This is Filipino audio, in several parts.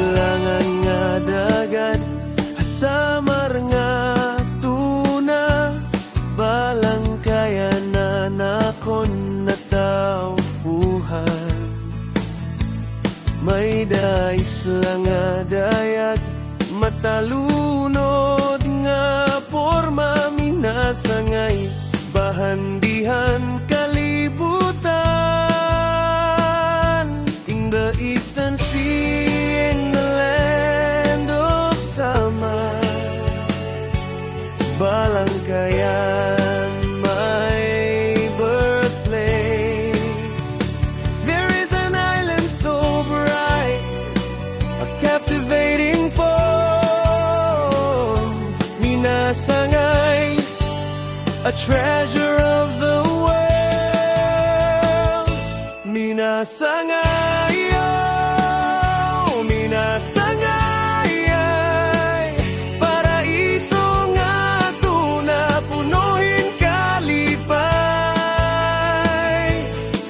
silangan nga dagat, asamar nga tuna, balang kaya na nakon nataupuhan. May dais lang nga dayag, matalunod nga porma, minasangay bahandihan kalibutan. In the eastern sea, in the land of summer, Balangkayan my birthplace. There is an island so bright, a captivating form, minasangay, a treasure of the world. Minasangay, oh, minasangay, paraiso nga tuna, punuhin kalipay.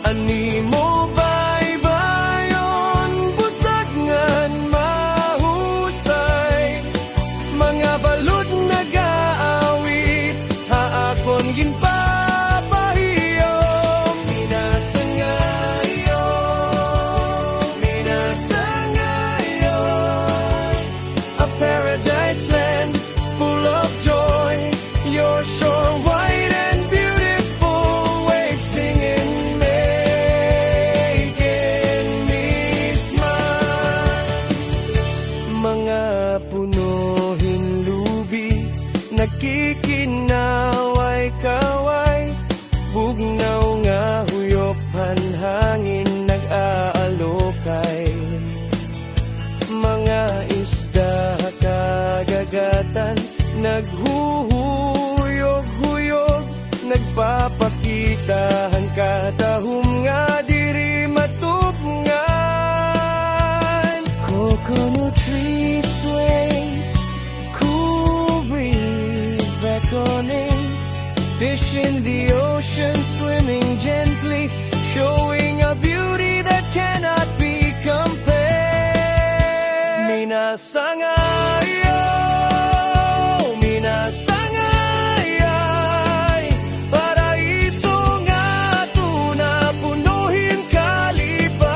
Animo baybayon, busag ngan mahusay, mga balud nag-aawit, haakon ginpapahiyom. Minasangayo, minasangayo, a paradise land full of joy, your shore white and beautiful, waves singing, making me smile. Mga punuhin lubi, nagkikinaway kaway, bugnaw nga huyopan, hangin nag-aalokay. Mga isda kagagatan, naghuhuyog-huyog, nagpapakita ang katahum nga diri matupngan. Coconut trees sway, cool breeze beckoning, fish in the ocean swimming gently, showing a beauty that cannot be compared. Minasangayo, minasangay, paraiso nga tuna, punuhin kalipay.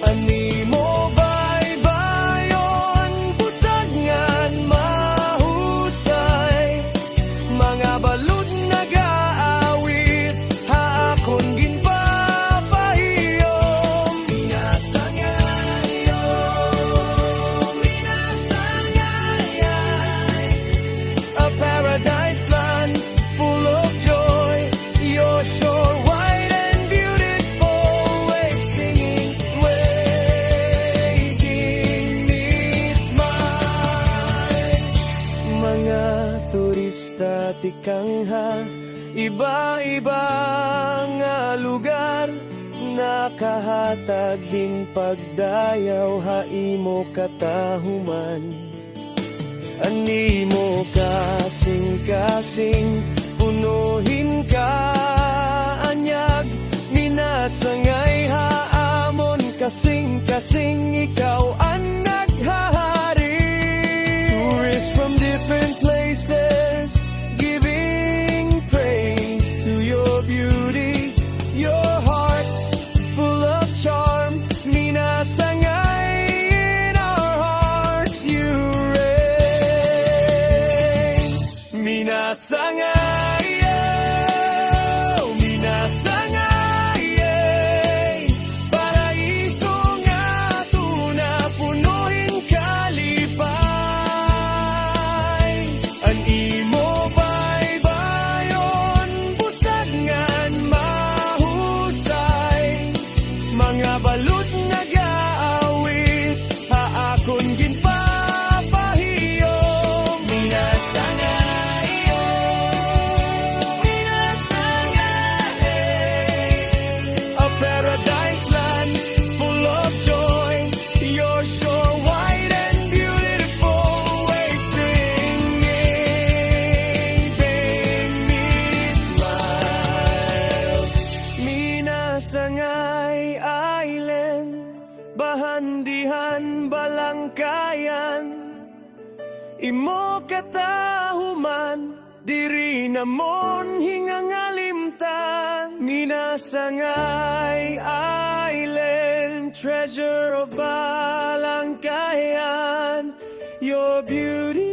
Animo baybayon, busag ngan mahusay, mga balud nag-aawit, haakon ginpapahiyom. Minasangayo, minasangayo, a paradise land full of joy, your shore white and beautiful, waves singing, making me smile. Mga turista tikangha, iba-iba nga lugar, nakahatag pagdayaw, haimo katahuman. Animo kasing-kasing, punuhin ka anyag, minasangay haamon, kasing-kasing ikaw ang naghahari. Tourists from different places, giving praise to your beauty, your heart full of charm, minasangay, in our hearts you reign. Minasangay, oh, minasangay, paraiso nga tuna, punuhin kalipay. Animo baybayon, busag ngan mahusay, mga balud nag-aawit, haakon ginpapahiyom. Minasangayo, minasangayo, a paradise land full of joy, your shore white and beautiful, waves singing, make me smile. Minasangay Island, bahandihan balangkayan, imo katahuman, diri namon hingangalimtan, Minasangay Island, treasure of balangkayan, your beauty